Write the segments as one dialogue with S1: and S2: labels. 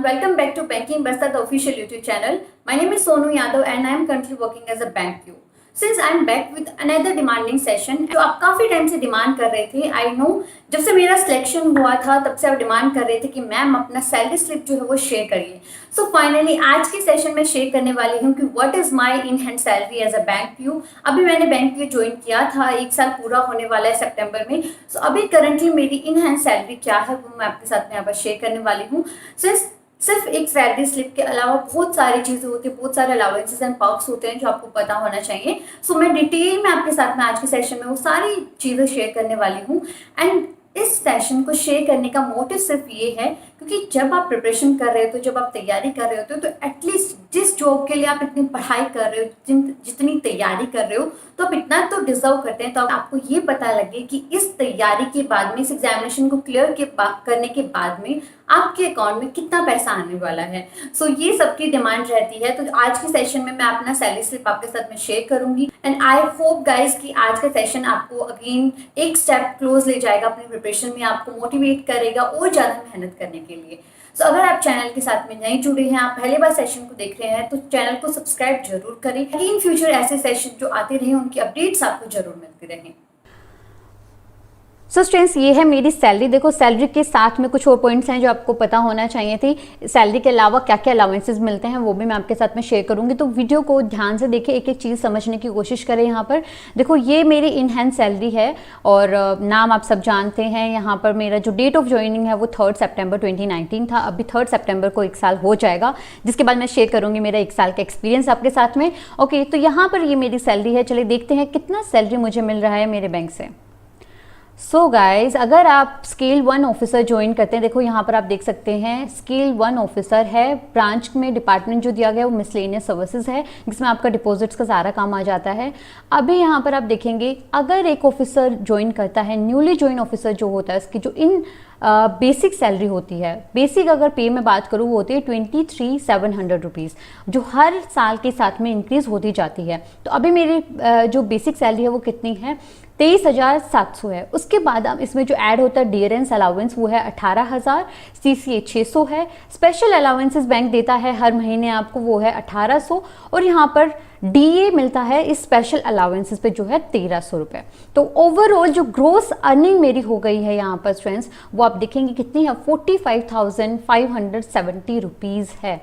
S1: everyone, welcome back to Banking Basta, the official YouTube channel. My name is Sonu Yadav and I am currently working as a bank PO. Since I am back with another demanding session, जो आप काफ़ी time से demand कर रहे थे, I know जब से मेरा सिलेक्शन हुआ था तब से आप डिमांड कर रहे थे कि मैम अपना सैलरी स्लिप जो है वो शेयर करिए। सो फाइनली आज के सेशन में शेयर करने वाली हूँ कि what is my in hand salary as a bank PO. अभी मैंने बैंक पीओ ज्वाइन किया था, 1 साल पूरा होने वाला है सितंबर में। सो अभी करंटली मेरी इन हैंड सैलरी क्या है वो मैं आपके साथ में यहाँ पर शेयर करने वाली हूँ। सिर्फ एक सैलरी स्लिप के अलावा बहुत सारी चीज़ें होती हैं, बहुत सारे अलाउंसेस एंड पर्क्स होते हैं जो आपको पता होना चाहिए। सो मैं डिटेल में आपके साथ में आज के सेशन में वो सारी चीज़ें शेयर करने वाली हूँ। एंड इस सेशन को शेयर करने का मोटिव सिर्फ ये है क्योंकि जब आप प्रिपरेशन कर रहे हो, जब आप तैयारी कर रहे होते हो, तो एटलीस्ट जिस जॉब के लिए आप इतनी पढ़ाई कर रहे हो, जितनी तैयारी कर रहे हो, तो आप इतना तो डिजर्व करते हैं। तो आपको ये पता लगे कि इस तैयारी के बाद में, इस एग्जामिनेशन को क्लियर करने के बाद में आपके अकाउंट में कितना पैसा आने वाला है। सो ये सबकी डिमांड रहती है। तो आज के सेशन में मैं अपना सैलरी स्लिप आपके साथ में शेयर करूंगी एंड आई होप गाइज कि आज का सेशन आपको अगेन एक स्टेप क्लोज ले जाएगा अपनी प्रिपरेशन में, आपको मोटिवेट करेगा और ज़्यादा मेहनत करने के लिए। सो अगर आप चैनल के साथ में नहीं जुड़े हैं, आप पहली बार सेशन को देख रहे हैं, तो चैनल को सब्सक्राइब जरूर करें। इन फ्यूचर ऐसे सेशन जो आते रहे उनकी अपडेट्स आपको जरूर मिलती रहें।
S2: सो स्टूडेंट्स, ये है मेरी सैलरी। देखो, सैलरी के साथ में कुछ और पॉइंट्स हैं जो आपको पता होना चाहिए थी। सैलरी के अलावा क्या क्या अलाउंसेस मिलते हैं वो भी मैं आपके साथ में शेयर करूंगी। तो वीडियो को ध्यान से देखिए, एक एक चीज़ समझने की कोशिश करें। यहाँ पर देखो, ये मेरी इन हैंड सैलरी है और नाम आप सब जानते हैं। यहाँ पर मेरा जो डेट ऑफ ज्वाइनिंग है वो 3 सितंबर 2019 था। अभी 3 सितंबर को 1 साल हो जाएगा, जिसके बाद मैं शेयर करूंगी मेरा 1 साल का एक्सपीरियंस आपके साथ में। ओके, तो यहाँ पर ये मेरी सैलरी है। चलिए देखते हैं कितना सैलरी मुझे मिल रहा है मेरे बैंक से। सो गाइज, अगर आप स्केल 1 ऑफिसर ज्वाइन करते हैं, देखो यहाँ पर आप देख सकते हैं स्केल 1 ऑफिसर है। ब्रांच में डिपार्टमेंट जो दिया गया है वो मिसलेनियस सर्विसेज है, जिसमें आपका डिपॉजिट्स का सारा काम आ जाता है। अभी यहाँ पर आप देखेंगे, अगर एक ऑफिसर ज्वाइन करता है, न्यूली ज्वाइन ऑफिसर जो होता है, उसकी जो इन बेसिक सैलरी होती है, बेसिक अगर पे में बात करूँ वो होती है 23,700 रुपीज़, जो हर साल के साथ में इंक्रीज़ होती जाती है। तो अभी मेरी जो बेसिक सैलरी है वो कितनी है, 23,700 है। उसके बाद अब इसमें जो ऐड होता है डियरेंस अलाउंस वो है 18,000, CCA 600 है। स्पेशल अलाउंसेस बैंक देता है हर महीने आपको, वो है 1800, और यहाँ पर DA मिलता है इस स्पेशल अलाउंसेस पे जो है 1300 रुपये। तो ओवरऑल जो ग्रोस अर्निंग मेरी हो गई है यहाँ पर स्टूडेंट्स, वो आप देखेंगे कितनी है, 45,570 रुपीज़ है।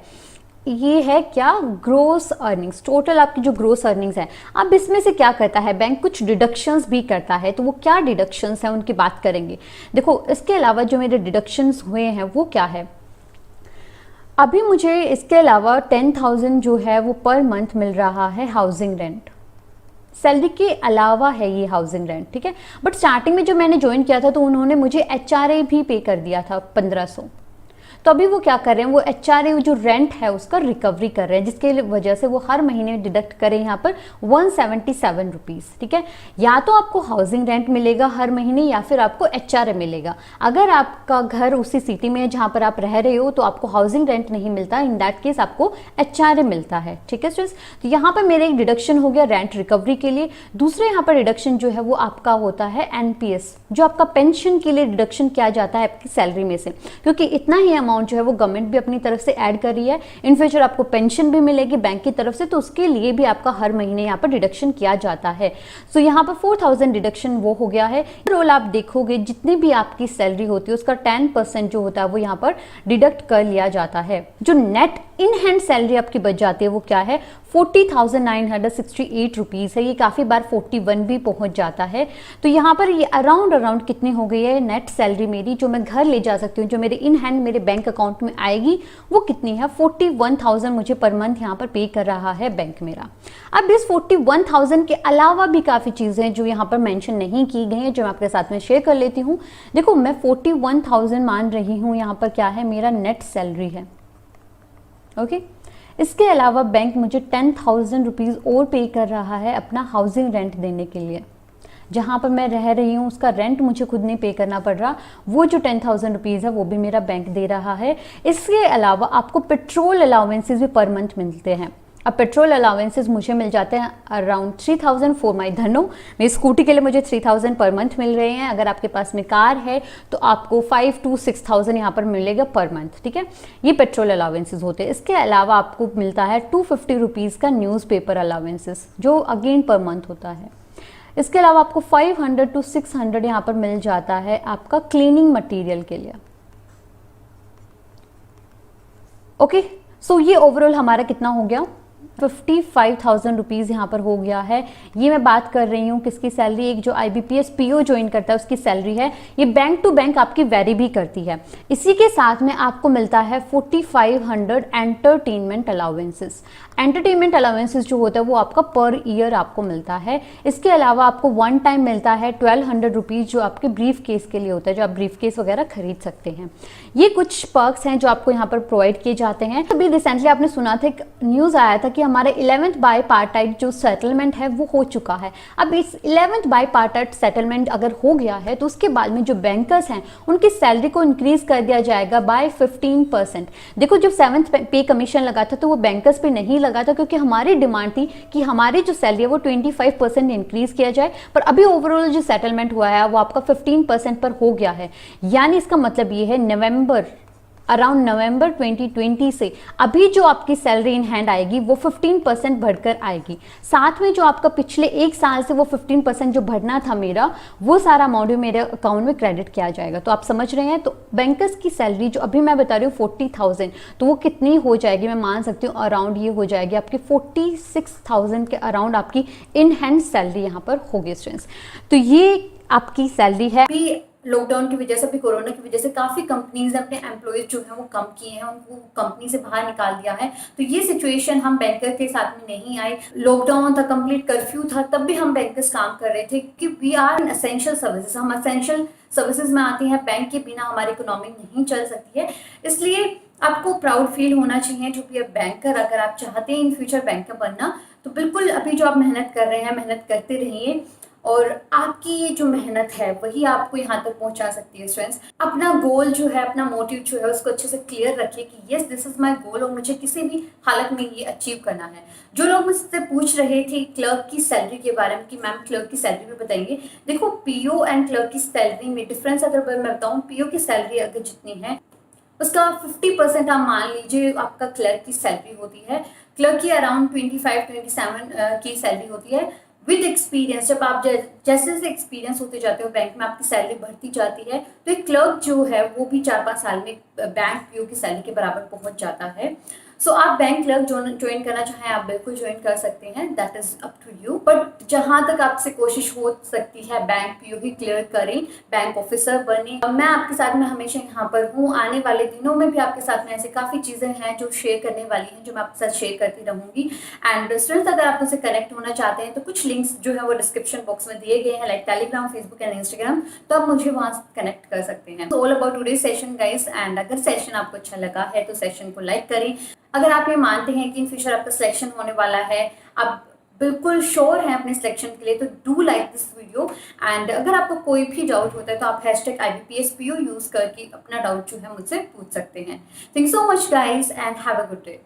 S2: ये है क्या, ग्रोस अर्निंग्स। टोटल आपकी जो ग्रोस अर्निंग्स है। अब इसमें से क्या करता है बैंक, कुछ डिडक्शंस भी करता है। तो वो क्या डिडक्शंस हैं उनकी बात करेंगे। देखो, इसके अलावा जो मेरे डिडक्शंस हुए हैं वो क्या है। अभी मुझे इसके अलावा 10,000 जो है वो पर मंथ मिल रहा है हाउसिंग रेंट। सैलरी के अलावा है ये हाउसिंग रेंट, ठीक है। बट स्टार्टिंग में जो मैंने ज्वाइन किया था तो उन्होंने मुझे HRA भी पे कर दिया था 1500। तो अभी वो क्या कर रहे हैं, वो HRA जो रेंट है उसका रिकवरी कर रहे हैं, जिसके वजह से वो हर महीने डिडक्ट करें यहाँ पर 177 रुपीज़, ठीक है। या तो आपको हाउसिंग रेंट मिलेगा हर महीने या फिर आपको HRA मिलेगा। अगर आपका घर उसी सिटी में है जहाँ पर आप रह रहे हो तो आपको हाउसिंग रेंट नहीं मिलता, इन दैट केस आपको HRA मिलता है, ठीक है स्टूडेंट्स। तो यहाँ पर मेरे एक डिडक्शन हो गया रेंट रिकवरी के लिए। दूसरे यहाँ पर डिडक्शन जो है वो आपका होता है NPS, जो आपका पेंशन के लिए डिडक्शन किया जाता है आपकी सैलरी में से, क्योंकि इतना ही अमाउंट जो है वो गवर्नमेंट भी अपनी तरफ से ऐड कर रही है। इन फ्यूचर आपको पेंशन भी मिलेगी बैंक की तरफ से, तो उसके लिए भी आपका हर महीने यहाँ पर डिडक्शन किया जाता है। सो यहाँ पर 4,000 डिडक्शन वो हो गया है। रोल आप देखोगे जितनी भी आपकी सैलरी होती है उसका 10% जो होता है वो यहाँ पर डिडक्ट कर लिया जाता है। जो नेट इन हैंड सैलरी आपकी बच जाती है वो क्या है, 40,968 रुपीज़ है। ये काफ़ी बार 41 भी पहुंच जाता है। तो यहाँ पर ये अराउंड कितनी हो गई है नेट सैलरी मेरी, जो मैं घर ले जा सकती हूँ, जो मेरे इन हैंड मेरे बैंक अकाउंट में आएगी, वो कितनी है, 41,000 मुझे पर मंथ यहाँ पर पे कर रहा है बैंक मेरा। अब इस 41,000 के अलावा भी काफ़ी चीज़ें हैं जो यहाँ पर मेंशन नहीं की गई हैं, जो मैं आपके साथ में शेयर कर लेती हूँ। देखो, मैं 41,000 मान रही हूँ, यहाँ पर क्या है, मेरा नेट सैलरी है, ओके। इसके अलावा बैंक मुझे 10,000 रुपीज़ और पे कर रहा है अपना हाउसिंग रेंट देने के लिए। जहाँ पर मैं रह रही हूँ उसका रेंट मुझे खुद नहीं पे करना पड़ रहा, वो जो 10,000 रुपीज़ है वो भी मेरा बैंक दे रहा है। इसके अलावा आपको पेट्रोल अलाउंसेस भी पर मंथ मिलते हैं। अब पेट्रोल अलाउंसेस मुझे मिल जाते हैं अराउंड 3000 फॉर माई धनो। मेरी स्कूटी के लिए मुझे 3000 पर मंथ मिल रहे हैं। अगर आपके पास में कार है तो आपको 5 to 6000 यहाँ पर मिलेगा पर मंथ, ठीक है। ये पेट्रोल अलाउंसेस होते हैं। इसके अलावा आपको मिलता है 250 रुपीज़ का न्यूज़पेपर अलाउंसेस, जो अगेन पर मंथ होता है। इसके अलावा आपको 500 to 600 यहाँ पर मिल जाता है आपका क्लीनिंग मटेरियल के लिए। ओके, सो ये ओवरऑल हमारा कितना हो गया, 55,000 रुपीज़ यहाँ पर हो गया है। ये मैं बात कर रही हूँ किसकी सैलरी, एक जो IBPS PO ज्वाइन करता है उसकी सैलरी है। ये बैंक टू बैंक आपकी वेरी भी करती है। इसी के साथ में आपको मिलता है 4500 एंटरटेनमेंट अलाउंसेस। एंटरटेनमेंट अलाउंसेस जो होता है वो आपका पर ईयर आपको मिलता है। इसके अलावा आपको वन टाइम मिलता है 1200 रुपीज़, जो आपके ब्रीफ केस के लिए होता है, जो आप ब्रीफ केस वगैरह खरीद सकते हैं। ये कुछ पर्क्स हैं जो आपको यहाँ पर प्रोवाइड किए जाते हैं। अभी रिसेंटली आपने सुना था, एक न्यूज़ आया था कि हमारे 11th बाय पार्टाइट जो सेटलमेंट है वो हो चुका है। अब इस 11th बाय पार्टाइट सेटलमेंट अगर हो गया है तो उसके बाद में जो बैंकर्स हैं उनकी सैलरी को इंक्रीज कर दिया जाएगा बाय 15%। देखो, जब 7th पे कमीशन लगा था तो वो बैंकर्स पे नहीं लगा था, क्योंकि हमारी डिमांड थी कि हमारी जो सैलरी है वो 25% इंक्रीज किया जाए। पर अभी ओवरऑल जो सेटलमेंट हुआ है वो आपका 15% पर हो गया है। यानी इसका मतलब ये है अराउंड नवंबर 2020 से अभी जो आपकी सैलरी इन हैंड आएगी वो 15% बढ़कर आएगी। साथ में जो आपका पिछले एक साल से वो 15% जो बढ़ना था मेरा, वो सारा अमाउंट मेरे अकाउंट में क्रेडिट किया जाएगा। तो आप समझ रहे हैं, तो बैंकर्स की सैलरी जो अभी मैं बता रही हूँ 40,000, तो वो कितनी हो जाएगी, मैं मान सकती हूँ अराउंड ये हो जाएगी आपकी 46,000 के अराउंड आपकी इन हैंड सैलरी यहाँ पर होगी स्टूडेंट्स। तो ये आपकी सैलरी है।
S1: लॉकडाउन की वजह से, अभी कोरोना की वजह से काफ़ी कंपनीज ने अपने एम्प्लॉयज़ जो है वो कम किए हैं, उनको कंपनी से बाहर निकाल दिया है। तो ये सिचुएशन हम बैंकर के साथ में नहीं आई। लॉकडाउन था, कंप्लीट कर्फ्यू था, तब भी हम बैंकर्स काम कर रहे थे, क्योंकि we are in essential services. हम एसेंशियल सर्विसेज में आते हैं। बैंक के बिना हमारी इकोनॉमी नहीं चल सकती है। इसलिए आपको प्राउड फील होना चाहिए टू बी अ बैंकर। अगर आप चाहते हैं इन फ्यूचर बैंकर बनना, तो बिल्कुल अभी जो आप मेहनत कर रहे हैं, मेहनत करते रहिए, और आपकी ये जो मेहनत है वही आपको यहाँ तक पहुँचा सकती है स्टूडेंट्स। अपना गोल जो है, अपना मोटिव जो है, उसको अच्छे से क्लियर रखिए कि yes, this is my goal और मुझे किसी भी हालत में ये अचीव करना है। जो लोग मुझसे पूछ रहे थे क्लर्क की सैलरी के बारे में कि मैम क्लर्क की सैलरी भी बताएंगे, देखो PO एंड क्लर्क की सैलरी में डिफरेंस अगर मैं बताऊँ, PO की सैलरी अगर जितनी है उसका 50% आप मान लीजिए आपका क्लर्क की सैलरी होती है। क्लर्क की अराउंड 25-27 की सैलरी होती है। विद एक्सपीरियंस, जब आप जैसे जैसे एक्सपीरियंस होते जाते हो बैंक में, आपकी सैलरी बढ़ती जाती है। तो एक क्लर्क जो है वो भी 4-5 साल में बैंक PO की सैलरी के बराबर पहुंच जाता है। सो आप बैंक क्लर्क ज्वाइन करना चाहें, आप बिल्कुल ज्वाइन कर सकते हैं, that is up to you. But जहां तक आपसे कोशिश हो सकती है, बैंक PO ही क्लियर करें, बैंक ऑफिसर बने। मैं आपके साथ में हमेशा यहाँ पर हूँ। आने वाले दिनों में भी आपके साथ में ऐसे काफ़ी चीज़ें हैं जो शेयर करने वाली हैं, जो मैं आपके साथ शेयर करती रहूँगी। एंड स्टूडेंट्स, अगर आप मुझसे कनेक्ट होना चाहते हैं तो कुछ लिंक्स जो है वो डिस्क्रिप्शन बॉक्स में दिए गए हैं, like Telegram, Facebook and Instagram, तो आप मुझे वहाँ से कनेक्ट कर सकते हैं। All about today session guys. And अगर सेशन आपको अच्छा लगा है तो सेशन को लाइक करें। अगर आप ये मानते हैं कि इन फ्यूचर आपका सिलेक्शन होने वाला है, आप बिल्कुल श्योर हैं अपने सिलेक्शन के लिए, तो do like this video. And अगर आपको कोई भी डाउट होता है तो आप #IBPS PO यूज करके अपना डाउट जो है मुझसे पूछ सकते हैं। Thank you so much guys and have a good day.